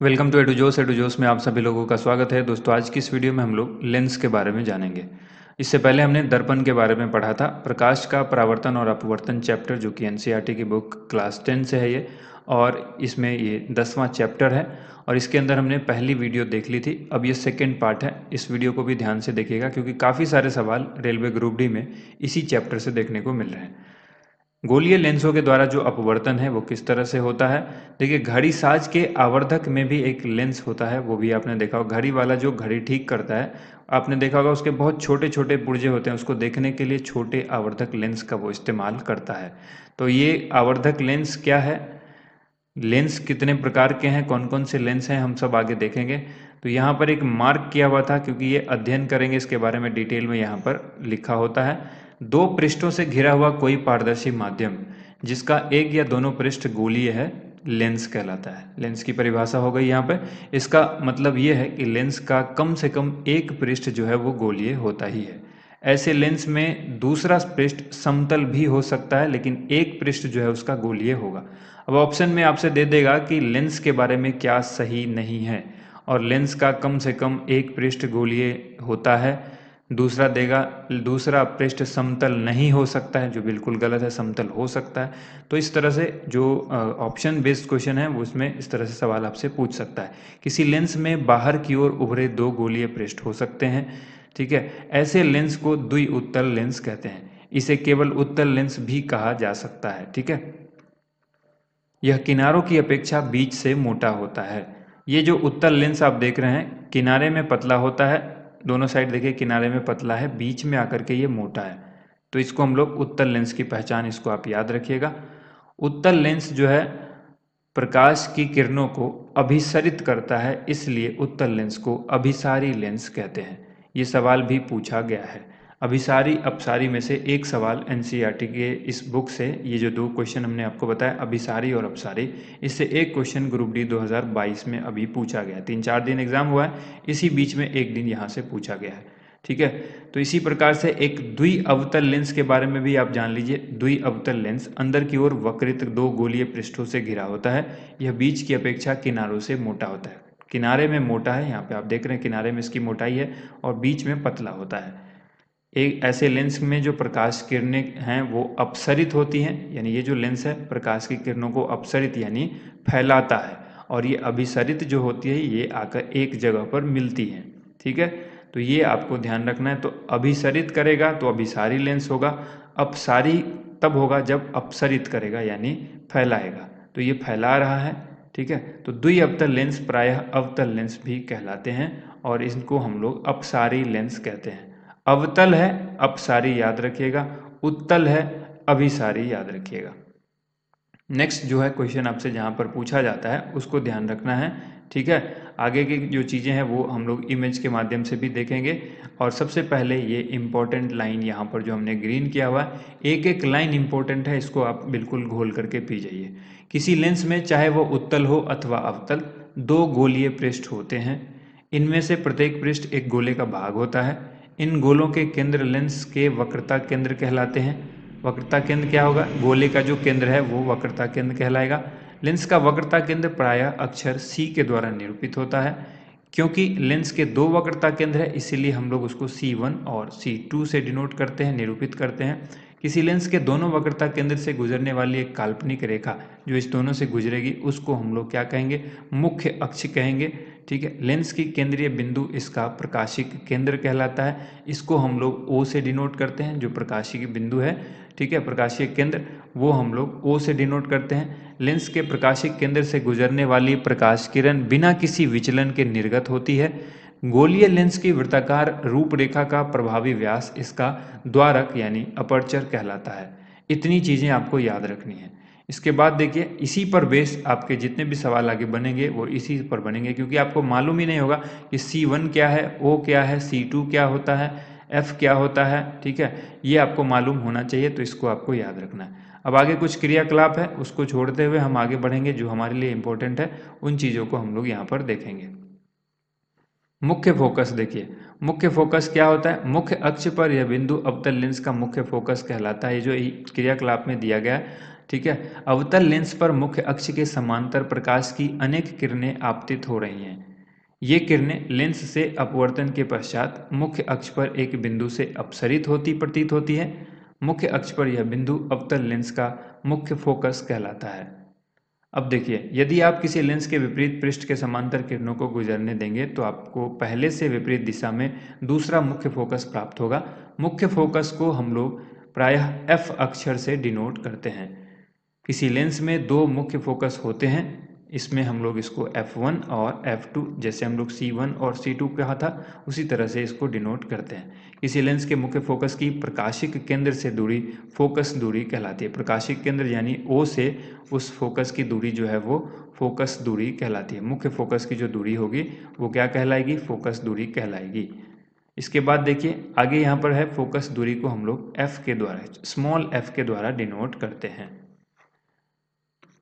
Welcome to एडुजोस में आप सभी लोगों का स्वागत है। दोस्तों, आज की इस वीडियो में हम लोग लेंस के बारे में जानेंगे। इससे पहले हमने दर्पण के बारे में पढ़ा था। प्रकाश का परावर्तन और अपवर्तन चैप्टर, जो कि एनसीईआरटी की बुक क्लास 10 से है ये, और इसमें ये 10वां चैप्टर है। और इसके अंदर हमने पहली वीडियो देख ली थी। अब ये सेकेंड पार्ट है। इस वीडियो को भी ध्यान से देखिएगा, क्योंकि काफ़ी सारे सवाल रेलवे ग्रुप डी में इसी चैप्टर से देखने को मिल रहे हैं। गोलीय लेंसों के द्वारा जो अपवर्तन है वो किस तरह से होता है। देखिए, घड़ी साज के आवर्धक में भी एक लेंस होता है, वो भी आपने देखा होगा। घड़ी वाला जो घड़ी ठीक करता है, आपने देखा होगा उसके बहुत छोटे छोटे पुर्जे होते हैं। उसको देखने के लिए छोटे आवर्धक लेंस का वो इस्तेमाल करता है। तो ये आवर्धक लेंस क्या है, लेंस कितने प्रकार के हैं, कौन कौन से लेंस हैं, हम सब आगे देखेंगे। तो यहाँ पर एक मार्क किया हुआ था, क्योंकि ये अध्ययन करेंगे इसके बारे में डिटेल में। यहाँ पर लिखा होता है, दो पृष्ठों से घिरा हुआ कोई पारदर्शी माध्यम जिसका एक या दोनों पृष्ठ गोलीय है, लेंस कहलाता है। लेंस की परिभाषा हो गई यहाँ पे। इसका मतलब ये है कि लेंस का कम से कम एक पृष्ठ जो है वो गोलीय होता ही है। ऐसे लेंस में दूसरा पृष्ठ समतल भी हो सकता है, लेकिन एक पृष्ठ जो है उसका गोलीय होगा। अब ऑप्शन में आपसे दे देगा कि लेंस के बारे में क्या सही नहीं है, और लेंस का कम से कम एक पृष्ठ गोलीय होता है। दूसरा देगा, दूसरा पृष्ठ समतल नहीं हो सकता है, जो बिल्कुल गलत है, समतल हो सकता है। तो इस तरह से जो ऑप्शन बेस्ड क्वेश्चन है वो उसमें इस तरह से सवाल आपसे पूछ सकता है। किसी लेंस में बाहर की ओर उभरे दो गोलीय पृष्ठ हो सकते हैं, ठीक है। ऐसे लेंस को द्विउत्तल लेंस कहते हैं। इसे केवल उत्तल लेंस भी कहा जा सकता है, ठीक है। यह किनारों की अपेक्षा बीच से मोटा होता है। ये जो उत्तल लेंस आप देख रहे हैं, किनारे में पतला होता है, दोनों साइड देखिए, किनारे में पतला है, बीच में आकर के ये मोटा है। तो इसको हम लोग उत्तल लेंस की पहचान, इसको आप याद रखिएगा। उत्तल लेंस जो है प्रकाश की किरणों को अभिसरित करता है, इसलिए उत्तल लेंस को अभिसारी लेंस कहते हैं। ये सवाल भी पूछा गया है। अभिसारी अपसारी में से एक सवाल एनसीईआरटी के इस बुक से, ये जो दो क्वेश्चन हमने आपको बताया, अभिसारी और अपसारी, इससे एक क्वेश्चन ग्रुप डी 2022 में अभी पूछा गया। 3-4 दिन एग्जाम हुआ है, इसी बीच में एक दिन यहाँ से पूछा गया है, ठीक है। तो इसी प्रकार से एक द्विअवतल लेंस के बारे में भी आप जान लीजिए। द्विअवतल लेंस अंदर की ओर वक्रित दो गोलीय पृष्ठों से घिरा होता है। यह बीच की अपेक्षा किनारों से मोटा होता है। किनारे में मोटा है, यहाँ पे आप देख रहे हैं किनारे में इसकी मोटाई है, और बीच में पतला होता है। एक ऐसे लेंस में जो प्रकाश किरणें हैं वो अपसरित होती हैं, यानी ये जो लेंस है प्रकाश की किरणों को अपसरित यानी फैलाता है, और ये अभिसरित जो होती है ये आकर एक जगह पर मिलती हैं, ठीक है। तो ये आपको ध्यान रखना है। तो अभिसरित करेगा तो अभिसारी लेंस होगा, अपसारी तब होगा जब अपसरित करेगा यानी फैलाएगा। तो ये फैला रहा है, ठीक है। तो द्विअवतल लेंस प्रायः अवतल लेंस भी कहलाते हैं, और इनको हम लोग अपसारी लेंस कहते हैं। अवतल है अपसारी याद रखिएगा, उत्तल है अभिसारी याद रखिएगा। नेक्स्ट जो है क्वेश्चन आपसे जहाँ पर पूछा जाता है उसको ध्यान रखना है, ठीक है। आगे की जो चीज़ें हैं वो हम लोग इमेज के माध्यम से भी देखेंगे। और सबसे पहले ये इम्पोर्टेंट लाइन यहाँ पर जो हमने ग्रीन किया हुआ है, एक एक लाइन इम्पोर्टेंट है, इसको आप बिल्कुल घोल करके पी जाइए। किसी लेंस में चाहे वो उत्तल हो अथवा अवतल, दो गोलीय पृष्ठ होते हैं। इनमें से प्रत्येक पृष्ठ एक गोले का भाग होता है। इन गोलों के केंद्र लेंस के वक्रता केंद्र कहलाते हैं। वक्रता केंद्र क्या होगा, गोले का जो केंद्र है वो वक्रता केंद्र कहलाएगा। लेंस का वक्रता केंद्र प्रायः अक्षर C के द्वारा निरूपित होता है। क्योंकि लेंस के दो वक्रता केंद्र है, इसीलिए हम लोग उसको C1 और C2 से डिनोट करते हैं, निरूपित करते हैं। किसी लेंस के दोनों वक्रता केंद्र से गुजरने वाली एक काल्पनिक रेखा जो इस दोनों से गुजरेगी उसको हम लोग क्या कहेंगे, मुख्य अक्ष कहेंगे, ठीक है। लेंस की केंद्रीय बिंदु इसका प्रकाशिक केंद्र कहलाता है। इसको हम लोग O से डिनोट करते हैं, जो प्रकाशिक बिंदु है, ठीक है, प्रकाशीय केंद्र, वो हम लोग O से डिनोट करते हैं। लेंस के प्रकाशिक केंद्र से गुजरने वाली प्रकाश किरण बिना किसी विचलन के निर्गत होती है। गोलीय लेंस की वृत्ताकार रूपरेखा का प्रभावी व्यास इसका द्वारक यानी अपर्चर कहलाता है। इतनी चीज़ें आपको याद रखनी है। इसके बाद देखिए, इसी पर बेस्ड आपके जितने भी सवाल आगे बनेंगे वो इसी पर बनेंगे, क्योंकि आपको मालूम ही नहीं होगा कि C1 क्या है, O क्या है, C2 क्या होता है, F क्या होता है, ठीक है। ये आपको मालूम होना चाहिए, तो इसको आपको याद रखना है। अब आगे कुछ क्रियाकलाप है, उसको छोड़ते हुए हम आगे बढ़ेंगे, जो हमारे लिए इंपॉर्टेंट है उन चीज़ों को हम लोग यहाँ पर देखेंगे। मुख्य फोकस देखिए, मुख्य फोकस क्या होता है, मुख्य अक्ष पर यह बिंदु अवतल लेंस का मुख्य फोकस कहलाता है। ये जो क्रियाकलाप में दिया गया है, ठीक है। अवतल लेंस पर मुख्य अक्ष के समांतर प्रकाश की अनेक किरणें आपतित हो रही हैं। ये किरणें लेंस से अपवर्तन के पश्चात मुख्य अक्ष पर एक बिंदु से अपसरित होती प्रतीत होती है। मुख्य अक्ष पर यह बिंदु अवतल लेंस का मुख्य फोकस कहलाता है। अब देखिए, यदि आप किसी लेंस के विपरीत पृष्ठ के समांतर किरणों को गुजरने देंगे तो आपको पहले से विपरीत दिशा में दूसरा मुख्य फोकस प्राप्त होगा। मुख्य फोकस को हम लोग प्रायः F अक्षर से डिनोट करते हैं। किसी लेंस में दो मुख्य फोकस होते हैं, इसमें हम लोग इसको F1 और F2, जैसे हम लोग C1 और C2 कहा था उसी तरह से इसको डिनोट करते हैं। किसी लेंस के मुख्य फोकस की प्रकाशिक केंद्र से दूरी फोकस दूरी कहलाती है। प्रकाशिक केंद्र यानी O से उस फोकस की दूरी जो है वो फोकस दूरी कहलाती है। मुख्य फोकस की जो दूरी होगी वो क्या कहलाएगी? फोकस दूरी कहलाएगी। इसके बाद देखिए आगे यहाँ पर है फोकस दूरी को हम लोग F के द्वारा, स्मॉल f के द्वारा डिनोट करते हैं।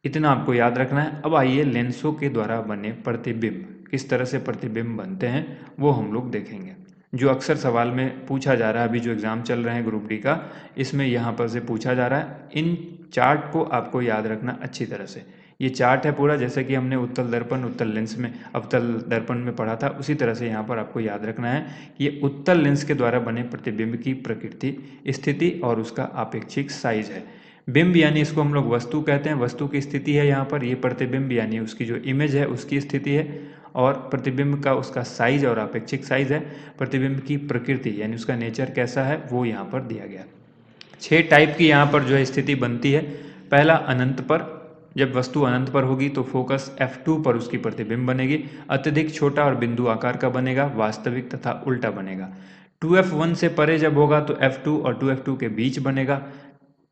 इतना आपको याद रखना है। अब आइए लेंसों के द्वारा बने प्रतिबिंब, किस तरह से प्रतिबिंब बनते हैं वो हम लोग देखेंगे, जो अक्सर सवाल में पूछा जा रहा है। अभी जो एग्ज़ाम चल रहे हैं ग्रुप डी का, इसमें यहाँ पर से पूछा जा रहा है। इन चार्ट को आपको याद रखना अच्छी तरह से। ये चार्ट है पूरा, जैसे कि हमने उत्तल दर्पण उत्तल लेंस में अवतल दर्पण में पढ़ा था, उसी तरह से यहाँ पर आपको याद रखना है कि ये उत्तल लेंस के द्वारा बने प्रतिबिंब की प्रकृति, स्थिति और उसका आपेक्षिक साइज है। बिंब यानी इसको हम लोग वस्तु कहते हैं, वस्तु की स्थिति है यहाँ पर। ये प्रतिबिंब यानी उसकी जो इमेज है उसकी स्थिति है, और प्रतिबिंब का उसका साइज और अपेक्षिक साइज है। प्रतिबिंब की प्रकृति यानी उसका नेचर कैसा है वो यहाँ पर दिया गया। 6 टाइप की यहाँ पर जो है स्थिति बनती है। पहला अनंत पर, जब वस्तु अनंत पर होगी तो फोकस F2 पर उसकी प्रतिबिंब बनेगी। अत्यधिक छोटा और बिंदु आकार का बनेगा, वास्तविक तथा उल्टा बनेगा। 2F1 से परे जब होगा तो F2 और 2F2 के बीच बनेगा,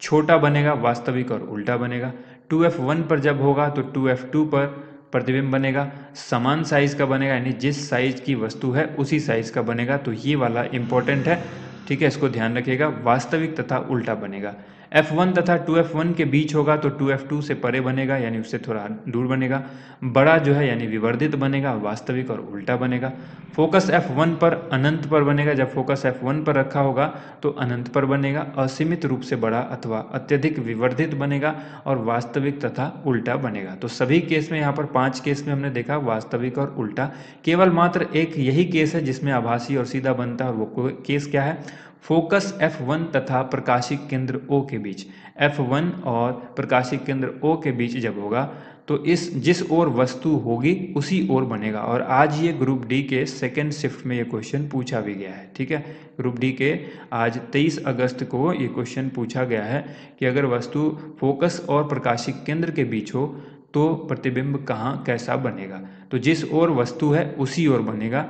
छोटा बनेगा, वास्तविक और उल्टा बनेगा। 2F1 पर जब होगा तो 2F2 पर प्रतिबिंब बनेगा, समान साइज का बनेगा, यानी जिस साइज की वस्तु है उसी साइज का बनेगा। तो ये वाला इंपॉर्टेंट है, ठीक है, इसको ध्यान रखिएगा। वास्तविक तथा उल्टा बनेगा। F1 तथा 2F1 के बीच होगा तो 2F2 से परे बनेगा, यानी उससे थोड़ा दूर बनेगा। बड़ा जो है यानी विवर्धित बनेगा, वास्तविक और उल्टा बनेगा। फोकस F1 पर अनंत पर बनेगा, जब फोकस F1 पर रखा होगा तो अनंत पर बनेगा। असीमित रूप से बड़ा अथवा अत्यधिक विवर्धित बनेगा, और वास्तविक तथा उल्टा बनेगा। तो सभी केस में यहाँ पर 5 केस में हमने देखा वास्तविक और उल्टा। केवल मात्र एक यही केस है जिसमें आभासी और सीधा बनता है, और वो केस क्या है? फोकस F1 तथा प्रकाशिक केंद्र O के बीच। F1 और प्रकाशिक केंद्र O के बीच जब होगा तो इस जिस ओर वस्तु होगी उसी ओर बनेगा। और आज ये ग्रुप डी के सेकेंड शिफ्ट में ये क्वेश्चन पूछा भी गया है, ठीक है। ग्रुप डी के आज 23 अगस्त को ये क्वेश्चन पूछा गया है कि अगर वस्तु फोकस और प्रकाशिक केंद्र के बीच हो तो प्रतिबिंब कहाँ कैसा बनेगा? तो जिस ओर वस्तु है उसी ओर बनेगा।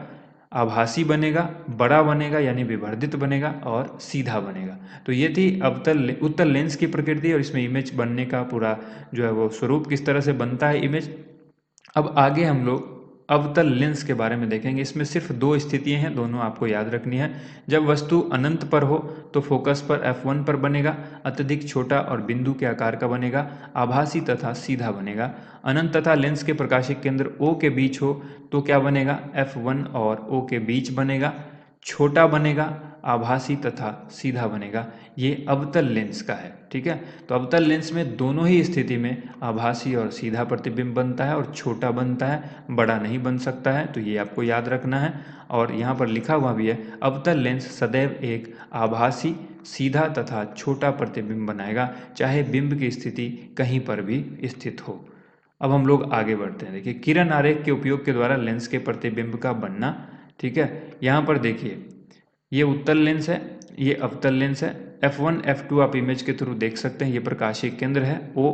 आभासी बनेगा, बड़ा बनेगा यानी विवर्धित बनेगा, और सीधा बनेगा। तो ये थी उत्तल लेंस की प्रकृति, और इसमें इमेज बनने का पूरा जो है वो स्वरूप, किस तरह से बनता है इमेज। अब आगे हम लोग अवतल लेंस के बारे में देखेंगे। इसमें सिर्फ 2 स्थितियां हैं, दोनों आपको याद रखनी है। जब वस्तु अनंत पर हो तो फोकस पर F1 पर बनेगा, अत्यधिक छोटा और बिंदु के आकार का बनेगा, आभासी तथा सीधा बनेगा। अनंत तथा लेंस के प्रकाशिक केंद्र O के बीच हो तो क्या बनेगा? F1 और O के बीच बनेगा, छोटा बनेगा, आभासी तथा सीधा बनेगा। ये अवतल लेंस का है, ठीक है। तो अवतल लेंस में दोनों ही स्थिति में आभासी और सीधा प्रतिबिंब बनता है, और छोटा बनता है, बड़ा नहीं बन सकता है। तो ये आपको याद रखना है। और यहाँ पर लिखा हुआ भी है, अवतल लेंस सदैव एक आभासी, सीधा तथा छोटा प्रतिबिंब बनाएगा, चाहे बिंब की स्थिति कहीं पर भी स्थित हो। अब हम लोग आगे बढ़ते हैं। देखिए, किरण आरेख के उपयोग के द्वारा लेंस के प्रतिबिंब का बनना, ठीक है। यहाँ पर देखिए, ये उत्तल लेंस है, ये अवतल लेंस है। F1 F2 आप इमेज के थ्रू देख सकते हैं। ये प्रकाशिक केंद्र है O,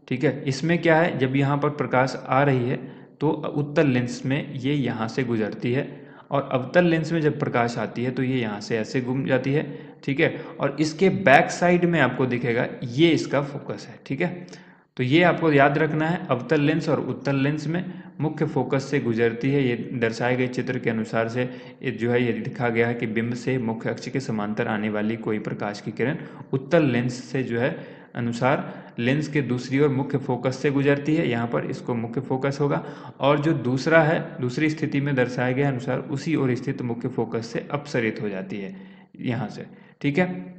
ठीक है। इसमें क्या है, जब यहाँ पर प्रकाश आ रही है तो उत्तल लेंस में ये यहाँ से गुजरती है, और अवतल लेंस में जब प्रकाश आती है तो ये यहाँ से ऐसे घूम जाती है, ठीक है। और इसके बैक साइड में आपको दिखेगा ये इसका फोकस है, ठीक है। तो ये आपको याद रखना है। अवतल लेंस और उत्तल लेंस में मुख्य फोकस से गुजरती है। ये दर्शाए गए चित्र के अनुसार से जो है ये दिखा गया है कि बिंब से मुख्य अक्ष के समांतर आने वाली कोई प्रकाश की किरण उत्तल लेंस से जो है अनुसार लेंस के दूसरी ओर मुख्य फोकस से गुजरती है। यहाँ पर इसको मुख्य फोकस होगा, और जो दूसरा है दूसरी स्थिति में दर्शाए गए अनुसार उसी ओर स्थित मुख्य फोकस से अपसरित हो जाती है यहाँ से, ठीक है।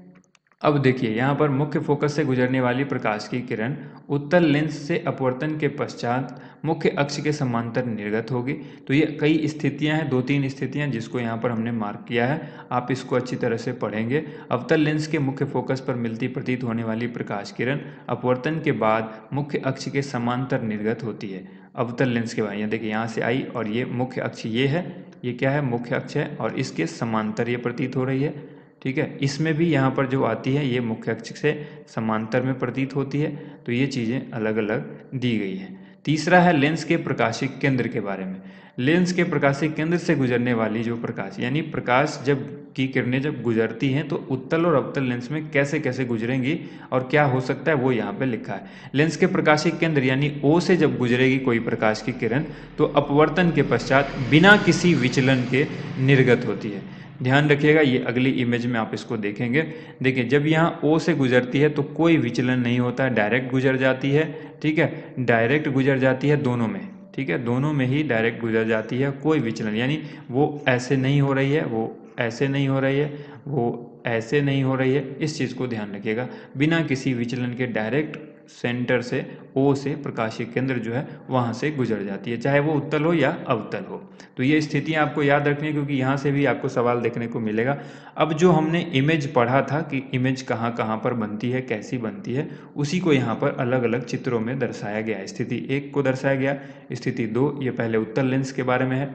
अब देखिए यहाँ पर मुख्य फोकस से गुजरने वाली प्रकाश की किरण उत्तल लेंस से अपवर्तन के पश्चात मुख्य अक्ष के समांतर निर्गत होगी। तो ये कई स्थितियां हैं, 2-3 स्थितियां जिसको यहाँ पर हमने मार्क किया है, आप इसको अच्छी तरह से पढ़ेंगे। अवतल लेंस के मुख्य फोकस पर मिलती प्रतीत होने वाली प्रकाश किरण अपवर्तन के बाद मुख्य अक्ष के समांतर निर्गत होती है। अवतल लेंस के बाद यहाँ देखिए यहाँ से आई और ये मुख्य अक्ष ये है, ये क्या है, मुख्य अक्ष है और इसके समांतर ये प्रतीत हो रही है। ठीक है, इसमें भी यहाँ पर जो आती है ये मुख्य अक्ष से समांतर में प्रतीत होती है। तो ये चीज़ें अलग अलग दी गई हैं। तीसरा है लेंस के प्रकाशिक केंद्र के बारे में। लेंस के प्रकाशिक केंद्र से गुजरने वाली जो प्रकाश यानी प्रकाश जब की किरणें जब गुजरती हैं तो उत्तल और अवतल लेंस में कैसे कैसे गुजरेंगी और क्या हो सकता है वो यहाँ पे लिखा है। लेंस के प्रकाशिक केंद्र यानी O से जब गुजरेगी कोई प्रकाश की किरण तो अपवर्तन के पश्चात बिना किसी विचलन के निर्गत होती है। ध्यान रखिएगा, ये अगली इमेज में आप इसको देखेंगे। देखिए जब यहाँ O से गुजरती है तो कोई विचलन नहीं होता है, डायरेक्ट गुजर जाती है। ठीक है, डायरेक्ट गुजर जाती है दोनों में। ठीक है, दोनों में ही डायरेक्ट गुजर जाती है, कोई विचलन यानी वो ऐसे नहीं हो रही है, वो ऐसे नहीं हो रही है, वो ऐसे नहीं हो रही है। इस चीज़ को ध्यान रखिएगा, बिना किसी विचलन के डायरेक्ट सेंटर से O से प्रकाशिक केंद्र जो है वहाँ से गुजर जाती है, चाहे वो उत्तल हो या अवतल हो। तो ये स्थितियाँ आपको याद रखनी है क्योंकि यहाँ से भी आपको सवाल देखने को मिलेगा। अब जो हमने इमेज पढ़ा था कि इमेज कहाँ कहाँ पर बनती है, कैसी बनती है, उसी को यहाँ पर अलग अलग चित्रों में दर्शाया गया है। स्थिति 1 को दर्शाया गया, स्थिति 2 ये पहले उत्तल लेंस के बारे में है।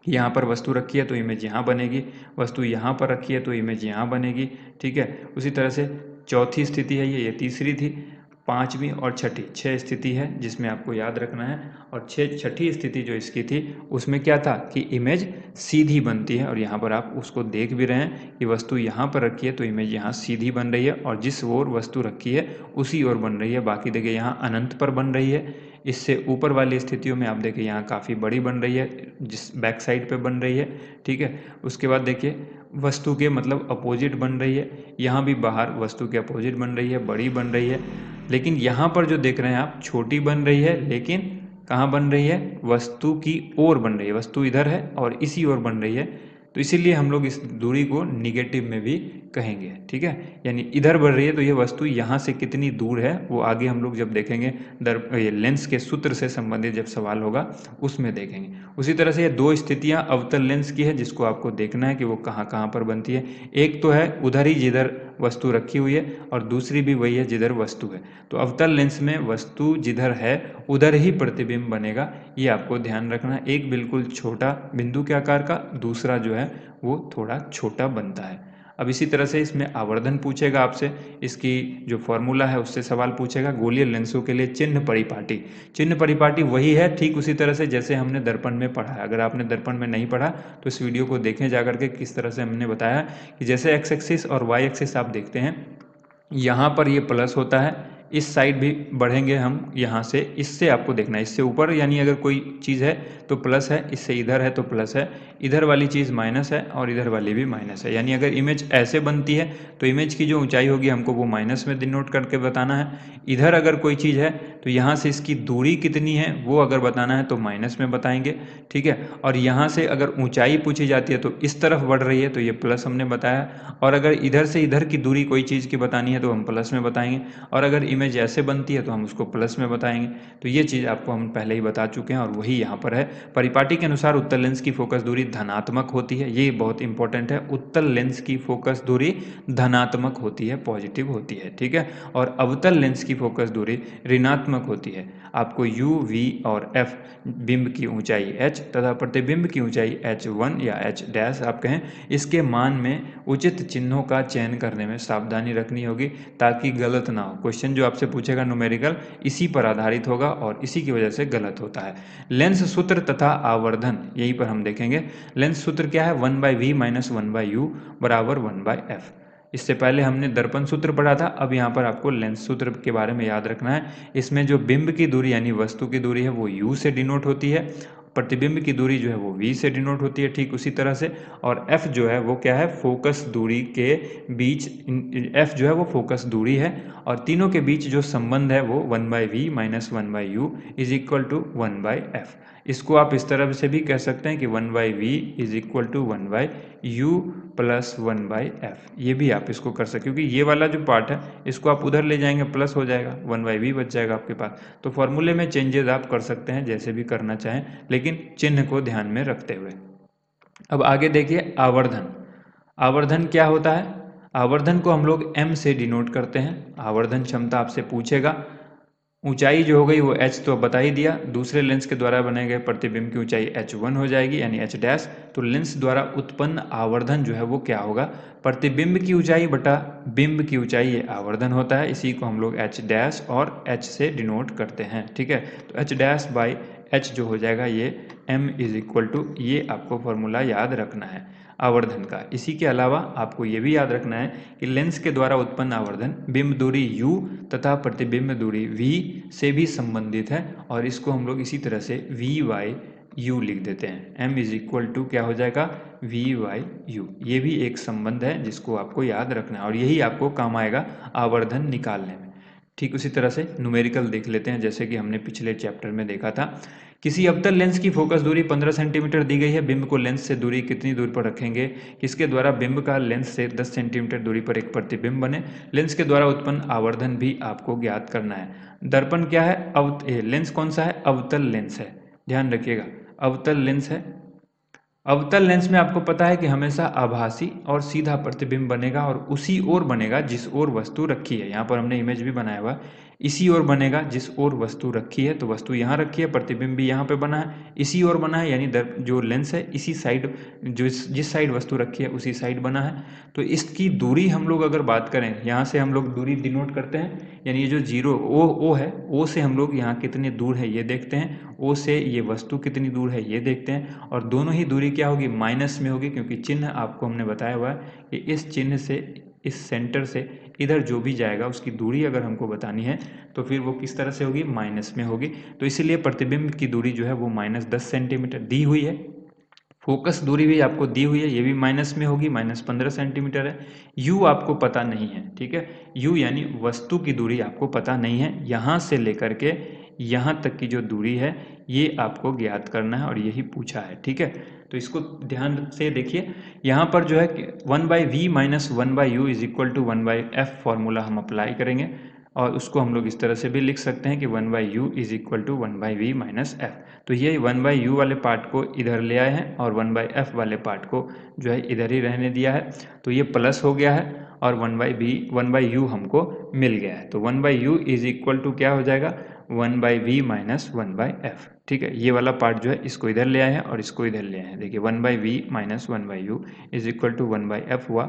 यहाँ पर वस्तु रखी है तो इमेज यहाँ बनेगी, वस्तु यहाँ पर रखी है तो इमेज यहाँ बनेगी। ठीक है, उसी तरह से चौथी स्थिति है ये तीसरी थी, पांचवी और छठी, 6 स्थिति है जिसमें आपको याद रखना है। और छठी स्थिति जो इसकी थी उसमें क्या था कि इमेज सीधी बनती है और यहाँ पर आप उसको देख भी रहे हैं कि वस्तु यहाँ पर रखी है तो इमेज यहाँ सीधी बन रही है और जिस ओर वस्तु रखी है उसी ओर बन रही है। बाकी देखिए यहाँ अनंत पर बन रही है। इससे ऊपर वाली स्थितियों में आप देखिए यहाँ काफ़ी बड़ी बन रही है, जिस बैक साइड पे बन रही है। ठीक है, उसके बाद देखिए वस्तु के मतलब अपोजिट बन रही है, यहाँ भी बाहर वस्तु के अपोजिट बन रही है, बड़ी बन रही है। लेकिन यहाँ पर जो देख रहे हैं आप छोटी बन रही है, लेकिन कहाँ बन रही है, वस्तु की ओर बन रही है, वस्तु इधर है और इसी ओर बन रही है। तो इसीलिए हम लोग इस दूरी को निगेटिव में भी कहेंगे। ठीक है, यानी इधर बढ़ रही है तो ये वस्तु यहाँ से कितनी दूर है वो आगे हम लोग जब देखेंगे ये लेंस के सूत्र से संबंधित जब सवाल होगा उसमें देखेंगे। उसी तरह से ये 2 स्थितियाँ अवतल लेंस की है जिसको आपको देखना है कि वो कहाँ कहाँ पर बनती है। एक तो है उधर ही जिधर वस्तु रखी हुई है और दूसरी भी वही है जिधर वस्तु है। तो अवतल लेंस में वस्तु जिधर है उधर ही प्रतिबिंब बनेगा, ये आपको ध्यान रखना है। एक बिल्कुल छोटा बिंदु के आकार का, दूसरा जो है वो थोड़ा छोटा बनता है। अब इसी तरह से इसमें आवर्धन पूछेगा आपसे, इसकी जो फॉर्मूला है उससे सवाल पूछेगा। गोलीय लेंसों के लिए चिन्ह परिपाटी, चिन्ह परिपाटी वही है ठीक उसी तरह से जैसे हमने दर्पण में पढ़ा है। अगर आपने दर्पण में नहीं पढ़ा तो इस वीडियो को देखें जाकर के, किस तरह से हमने बताया कि जैसे एक्स एक्सिस और वाई एक्सिस आप देखते हैं, यहाँ पर ये प्लस होता है, इस साइड भी बढ़ेंगे हम यहाँ से, इससे आपको देखना है, इससे ऊपर यानी अगर कोई चीज़ है तो प्लस है, इससे इधर है तो प्लस है, इधर वाली चीज़ माइनस है और इधर वाली भी माइनस है। यानी अगर इमेज ऐसे बनती है तो इमेज की जो ऊंचाई होगी हमको वो माइनस में डिनोट करके बताना है। इधर अगर कोई चीज़ है तो यहाँ से इसकी दूरी कितनी है वो अगर बताना है तो माइनस में बताएंगे। ठीक है, और यहाँ से अगर ऊंचाई पूछी जाती है तो इस तरफ बढ़ रही है तो ये प्लस हमने बताया, और अगर इधर से इधर की दूरी कोई चीज़ की बतानी है तो हम प्लस में बताएंगे, और अगर इमेज ऐसे बनती है तो हम उसको प्लस में बताएंगे। तो ये चीज़ आपको हम पहले ही बता चुके हैं और वही यहाँ पर है। परिपाटी के अनुसार उत्तल लेंस की फोकस दूरी धनात्मक होती है, ये बहुत इंपॉर्टेंट है। उत्तल लेंस की फोकस दूरी धनात्मक होती है, पॉजिटिव होती है। ठीक है, और अवतल लेंस की फोकस दूरी ऋणात्मक होती है। आपको U, V और F बिंब की ऊंचाई h तथा प्रतिबिंब की ऊंचाई h1 या h डैश आप कहें, इसके मान में उचित चिन्हों का चयन करने में सावधानी रखनी होगी ताकि गलत ना हो। क्वेश्चन जो आपसे पूछेगा न्यूमेरिकल इसी पर आधारित होगा और इसी की वजह से गलत होता है। लेंस सूत्र तथा आवर्धन यहीं पर हम देखेंगे। लेंस सूत्र क्या है, 1/v माइनस 1/u बराबर 1/f। इससे पहले हमने दर्पण सूत्र पढ़ा था, अब यहाँ पर आपको लेंस सूत्र के बारे में याद रखना है। इसमें जो बिंब की दूरी यानी वस्तु की दूरी है वो u से डिनोट होती है, प्रतिबिंब की दूरी जो है वो v से डिनोट होती है ठीक उसी तरह से, और f जो है वो क्या है, फोकस दूरी के बीच, f जो है वो फोकस दूरी है और तीनों के बीच जो संबंध है वो 1/v minus 1/u is equal to 1/f। इसको आप इस तरह से भी कह सकते हैं कि 1/v is equal to 1/u plus 1/f। ये भी आप इसको कर सकते, क्योंकि ये वाला जो पार्ट है इसको आप उधर ले जाएंगे प्लस हो जाएगा, 1/v बच जाएगा आपके पास। तो फॉर्मूले में चेंजेस आप कर सकते हैं जैसे भी करना चाहें, लेकिन चिन्ह को ध्यान में रखते हुए। अब आगे देखिए आवर्धन। आवर्धन क्या होता है? आवर्धन को हम लोग m से डिनोट करते हैं। आवर्धन क्षमता आपसे पूछेगा। ऊंचाई जो हो गई वो h तो बता ही दिया, दूसरे लेंस के द्वारा बनाए गए प्रतिबिंब की ऊंचाई h1 हो जाएगी यानी h डैश। तो लेंस द्वारा उत्पन्न आवर्धन जो है वो क्या होगा? प्रतिबिंब की ऊंचाई बटा बिंब की ऊंचाई, ये आवर्धन होता है। इसी को हम लोग h डैश और h से डिनोट करते हैं, ठीक है। तो h डैश बाई h जो हो जाएगा ये m इज इक्वल टू, ये आपको फॉर्मूला याद रखना है आवर्धन का। इसी के अलावा आपको ये भी याद रखना है कि लेंस के द्वारा उत्पन्न आवर्धन बिंब दूरी u तथा प्रतिबिंब दूरी v से भी संबंधित है, और इसको हम लोग इसी तरह से v/u लिख देते हैं। m इज इक्वल टू क्या हो जाएगा? v/u। ये भी एक संबंध है जिसको आपको याद रखना है, और यही आपको काम आएगा आवर्धन निकालने में। ठीक उसी तरह से न्यूमेरिकल देख लेते हैं, जैसे कि हमने पिछले चैप्टर में देखा था। किसी अवतल लेंस की फोकस दूरी 15 सेंटीमीटर दी गई है। बिंब को लेंस से दूरी कितनी दूर पर रखेंगे? किसके द्वारा बिंब का लेंस से 10 सेंटीमीटर दूरी पर एक प्रतिबिंब बने। लेंस के द्वारा उत्पन्न आवर्धन भी आपको ज्ञात करना है। दर्पण क्या है? लेंस कौन सा है? अवतल लेंस है, ध्यान रखिएगा, अवतल लेंस है। अवतल लेंस में आपको पता है कि हमेशा आभासी और सीधा प्रतिबिंब बनेगा, और उसी ओर बनेगा जिस ओर वस्तु रखी है। यहाँ पर हमने इमेज भी बनाया हुआ है, इसी ओर बनेगा जिस ओर वस्तु रखी है। तो वस्तु यहाँ रखी है, प्रतिबिंब भी यहाँ पे बना है, इसी ओर बना है, यानी जो लेंस है इसी साइड, जो जिस साइड वस्तु रखी है उसी साइड बना है। तो इसकी दूरी हम लोग अगर बात करें, यहाँ से हम लोग दूरी डिनोट करते हैं, यानी ये जो जीरो ओ है, ओ से हम लोग यहाँ कितने दूर है ये देखते हैं, ओ से ये वस्तु कितनी दूर है ये देखते हैं, और दोनों ही दूरी क्या होगी? माइनस में होगी, क्योंकि चिन्ह आपको हमने बताया हुआ है कि इस चिन्ह से, इस सेंटर से इधर जो भी जाएगा उसकी दूरी अगर हमको बतानी है तो फिर वो किस तरह से होगी? माइनस में होगी। तो इसीलिए प्रतिबिंब की दूरी जो है वो -10 सेंटीमीटर दी हुई है। फोकस दूरी भी आपको दी हुई है, ये भी माइनस में होगी, -15 सेंटीमीटर है। u आपको पता नहीं है, ठीक है। u यानी वस्तु की दूरी आपको पता नहीं है। यहाँ से लेकर के यहाँ तक की जो दूरी है ये आपको ज्ञात करना है, और यही पूछा है, ठीक है। तो इसको ध्यान से देखिए, यहाँ पर जो है 1/v - 1/u is equal to 1/f formula हम अप्लाई करेंगे, और उसको हम लोग इस तरह से भी लिख सकते हैं कि 1/u is equal to 1/v - f। तो ये 1/u वाले पार्ट को इधर ले आए हैं, और 1/f वाले पार्ट को जो है इधर ही रहने दिया है। तो ये प्लस हो गया है, और 1/u हमको मिल गया है। तो 1/u इज इक्वल टू क्या हो जाएगा? 1/v - 1/f, ठीक है। ये वाला पार्ट जो है इसको इधर ले आए हैं और इसको इधर ले आए हैं। देखिए 1/v - 1/u is equal to 1/f हुआ।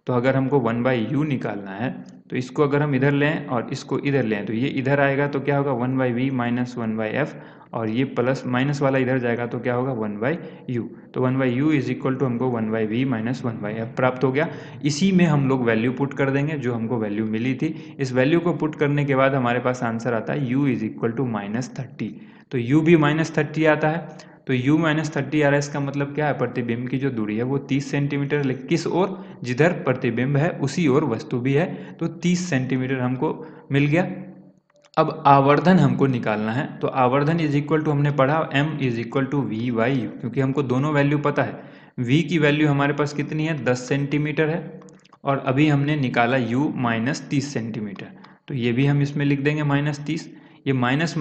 तो अगर हमको 1/u निकालना है तो इसको अगर हम इधर लें और इसको इधर लें तो ये इधर आएगा, तो क्या होगा? 1/v - 1/f, और ये प्लस माइनस वाला इधर जाएगा तो क्या होगा? 1/u। तो 1/u इज इक्वल टू हमको 1/v - 1/f प्राप्त हो गया। इसी में हम लोग वैल्यू पुट कर देंगे जो हमको वैल्यू मिली थी। इस वैल्यू को पुट करने के बाद हमारे पास आंसर आता है u इज इक्वल टू -30। तो u भी -30 आता है। तो u -30 आ रहा है, इसका मतलब क्या है? प्रतिबिंब की जो दूरी है वो 30 सेंटीमीटर, लेकिन किस ओर? जिधर प्रतिबिंब है उसी ओर वस्तु भी है, तो 30 सेंटीमीटर हमको मिल गया। अब आवर्धन हमको निकालना है, तो आवर्धन इज इक्वल टू हमने पढ़ा m is equal to v/u, क्योंकि हमको दोनों वैल्यू पता है। v की वैल्यू हमारे पास कितनी है? 10 सेंटीमीटर है, और अभी हमने निकाला u -30 सेंटीमीटर, तो ये भी हम इसमें लिख देंगे -30। ये माइनस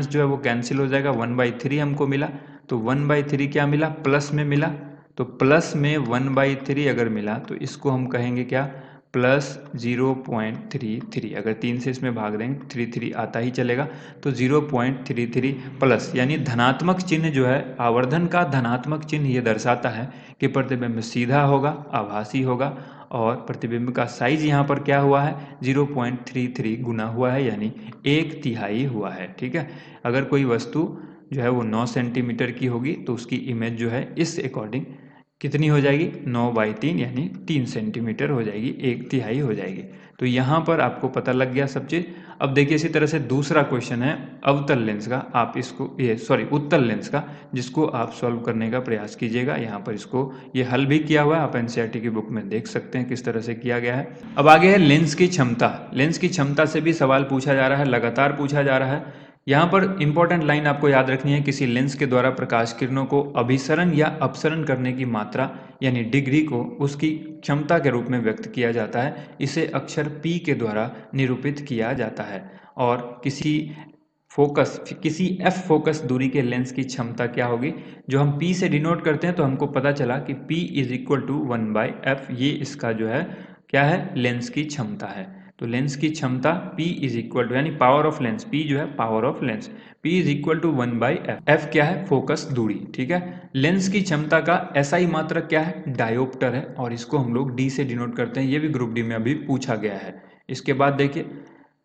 जो है वो कैंसिल हो जाएगा, 1/3 हमको मिला। तो 1/3 क्या मिला? प्लस में मिला। तो प्लस में 1/3 अगर मिला तो इसको हम कहेंगे क्या? +0.33। अगर 3 से इसमें भाग देंगे 33 आता ही चलेगा, तो 0.33 प्लस, यानी धनात्मक चिन्ह जो है आवर्धन का, धनात्मक चिन्ह ये दर्शाता है कि प्रतिबिंब सीधा होगा, आभासी होगा, और प्रतिबिंब का साइज यहाँ पर क्या हुआ है? 0.33 गुना हुआ है, यानी 1/3 हुआ है, ठीक है। अगर कोई वस्तु जो है वो 9 सेंटीमीटर की होगी तो उसकी इमेज जो है इस अकॉर्डिंग कितनी हो जाएगी? 9/3 यानी 3 सेंटीमीटर हो जाएगी, 1/3 हो जाएगी। तो यहाँ पर आपको पता लग गया सब चीज़। अब देखिए इसी तरह से दूसरा क्वेश्चन है अवतल लेंस का, आप इसको उत्तल लेंस का, जिसको आप सॉल्व करने का प्रयास कीजिएगा। यहाँ पर इसको ये हल भी किया हुआ है, आप एनसीईआरटी की बुक में देख सकते हैं किस तरह से किया गया है। अब आगे है लेंस की क्षमता। लेंस की क्षमता से भी सवाल पूछा जा रहा है, लगातार पूछा जा रहा है यहाँ पर इंपॉर्टेंट लाइन आपको याद रखनी है, किसी लेंस के द्वारा प्रकाश किरणों को अभिसरण या अपसरण करने की मात्रा यानी डिग्री को उसकी क्षमता के रूप में व्यक्त किया जाता है। इसे अक्षर P के द्वारा निरूपित किया जाता है। और किसी f फोकस दूरी के लेंस की क्षमता क्या होगी, जो हम P से डिनोट करते हैं, तो हमको पता चला कि P is equal to 1/f, ये इसका जो है क्या है, लेंस की क्षमता है। तो लेंस की क्षमता P इज इक्वल टू यानी पावर ऑफ लेंस, P जो है power of lens, P is equal to 1/f। f क्या है, फोकस दूरी, ठीक है। लेंस की क्षमता का SI मात्रक क्या है, डायोप्टर है, और इसको हम लोग D से डिनोट करते हैं। ये भी ग्रुप डी में अभी पूछा गया है। इसके बाद देखिए,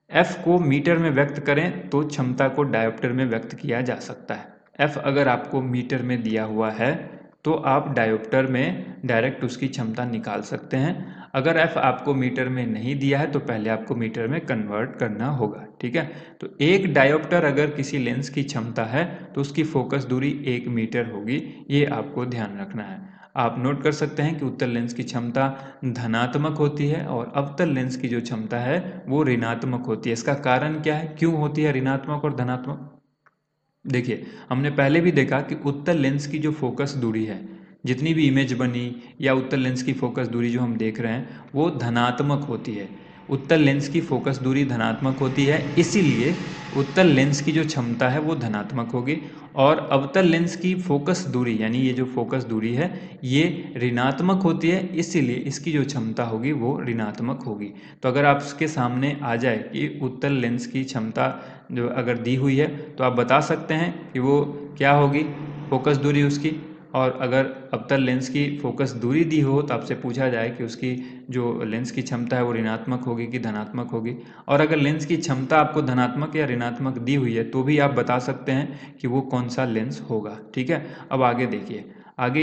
f को मीटर में व्यक्त करें तो क्षमता को डायोप्टर में व्यक्त किया जा सकता है। f अगर आपको मीटर में दिया हुआ है तो आप डायोप्टर में डायरेक्ट उसकी क्षमता निकाल सकते हैं। अगर f आपको मीटर में नहीं दिया है तो पहले आपको मीटर में कन्वर्ट करना होगा, ठीक है। तो एक डायोप्टर अगर किसी लेंस की क्षमता है तो उसकी फोकस दूरी 1 मीटर होगी, ये आपको ध्यान रखना है। आप नोट कर सकते हैं कि उत्तल लेंस की क्षमता धनात्मक होती है और अवतल लेंस की जो क्षमता है वो ऋणात्मक होती है। इसका कारण क्या है, क्यों होती है ऋणात्मक और धनात्मक? देखिए, हमने पहले भी देखा कि उत्तल लेंस की जो फोकस दूरी है, जितनी भी इमेज बनी या उत्तल लेंस की फोकस दूरी जो हम देख रहे हैं वो धनात्मक होती है। उत्तल लेंस की फोकस दूरी धनात्मक होती है, इसीलिए उत्तल लेंस की जो क्षमता है वो धनात्मक होगी। और अवतल लेंस की फोकस दूरी यानी ये जो फोकस दूरी है ये ऋणात्मक होती है, इसीलिए इसकी जो क्षमता होगी वो ऋणात्मक होगी। तो अगर आपके सामने आ जाए कि उत्तल लेंस की क्षमता जो अगर दी हुई है तो आप बता सकते हैं कि वो क्या होगी, फोकस दूरी उसकी। और अगर अवतल लेंस की फोकस दूरी दी हो तो आपसे पूछा जाए कि उसकी जो लेंस की क्षमता है वो ऋणात्मक होगी कि धनात्मक होगी, और अगर लेंस की क्षमता आपको धनात्मक या ऋणात्मक दी हुई है तो भी आप बता सकते हैं कि वो कौन सा लेंस होगा, ठीक है। अब आगे देखिए, आगे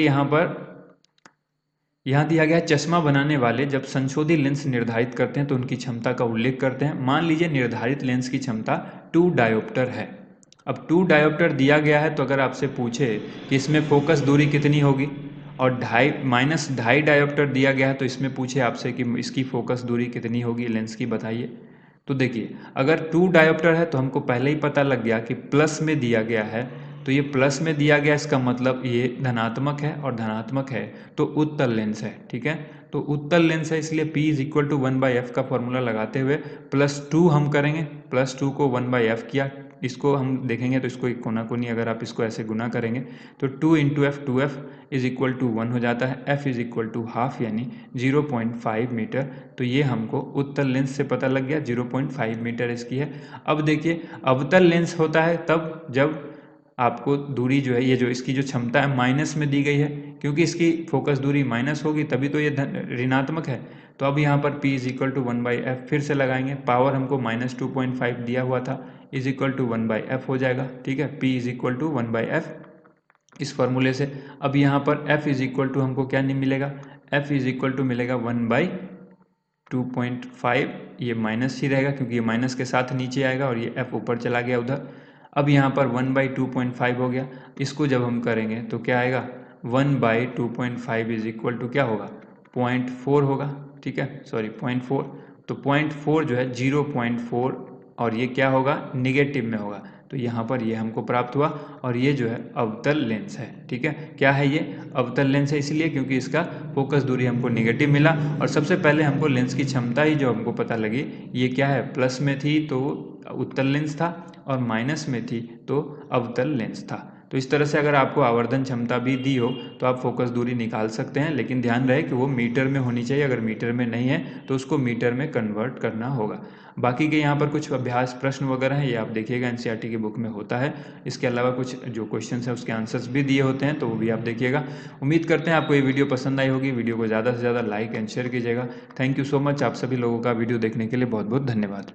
यहाँ दिया गया, चश्मा बनाने वाले जब संशोधित लेंस निर्धारित करते हैं तो उनकी क्षमता का उल्लेख करते हैं। मान लीजिए निर्धारित लेंस की क्षमता 2 डायोप्टर है। अब 2 डायोप्टर दिया गया है तो अगर आपसे पूछे कि इसमें फोकस दूरी कितनी होगी, और -2.5 डायोप्टर दिया गया है तो इसमें पूछे आपसे कि इसकी फोकस दूरी कितनी होगी लेंस की, बताइए। तो देखिए, अगर 2 डायोप्टर है तो हमको पहले ही पता लग गया कि प्लस में दिया गया है, तो ये प्लस में दिया गया, इसका मतलब ये धनात्मक है, और धनात्मक है तो उत्तल लेंस है, ठीक है। तो उत्तल लेंस है, इसलिए P is equal to 1/f का फॉर्मूला लगाते हुए +2 हम करेंगे, +2 को 1/f किया, इसको हम देखेंगे तो इसको एक कोना कोनी अगर आप इसको ऐसे गुना करेंगे तो 2 into f 2f is equal to 1 हो जाता है। f is equal to half यानी 0.5 मीटर। तो ये हमको उत्तल लेंस से पता लग गया, 0.5 मीटर इसकी है। अब देखिए, अवतल लेंस होता है तब जब आपको दूरी जो है, ये जो इसकी जो क्षमता है माइनस में दी गई है, क्योंकि इसकी फोकस दूरी माइनस होगी तभी तो ये ऋणात्मक है। तो अब यहाँ पर P is equal to 1/f फिर से लगाएंगे, पावर हमको -2.5 दिया हुआ था, इज इक्वल टू 1/f हो जाएगा, ठीक है। P is equal to 1/f इस फॉर्मूले से। अब यहाँ पर f इज इक्वल टू हमको क्या नहीं मिलेगा, f इज इक्वल टू मिलेगा 1/2.5, ये माइनस ही रहेगा क्योंकि ये माइनस के साथ नीचे आएगा और ये f ऊपर चला गया उधर। अब यहाँ पर 1/2.5 हो गया, इसको जब हम करेंगे तो क्या आएगा, 1/2.5 इज इक्वल टू क्या होगा, 0.4 होगा, ठीक है, सॉरी 0.4। तो 0.4 जो है 0.4, और ये क्या होगा, निगेटिव में होगा। तो यहाँ पर ये हमको प्राप्त हुआ, और ये जो है अवतल लेंस है, ठीक है। क्या है ये, अवतल लेंस है, इसलिए क्योंकि इसका फोकस दूरी हमको निगेटिव मिला, और सबसे पहले हमको लेंस की क्षमता ही जो हमको पता लगी, ये क्या है, प्लस में थी तो उत्तल लेंस था, और माइनस में थी तो अवतल लेंस था। तो इस तरह से अगर आपको आवर्धन क्षमता भी दी हो तो आप फोकस दूरी निकाल सकते हैं, लेकिन ध्यान रहे कि वो मीटर में होनी चाहिए। अगर मीटर में नहीं है तो उसको मीटर में कन्वर्ट करना होगा। बाकी के यहाँ पर कुछ अभ्यास प्रश्न वगैरह हैं, ये आप देखिएगा, एनसीईआरटी की बुक में होता है। इसके अलावा कुछ जो क्वेश्चन है उसके आंसर्स भी दिए होते हैं, तो वो भी आप देखिएगा। उम्मीद करते हैं आपको ये वीडियो पसंद आई होगी। वीडियो को ज़्यादा से ज़्यादा लाइक एंड शेयर कीजिएगा। थैंक यू सो मच, आप सभी लोगों का वीडियो देखने के लिए बहुत बहुत धन्यवाद।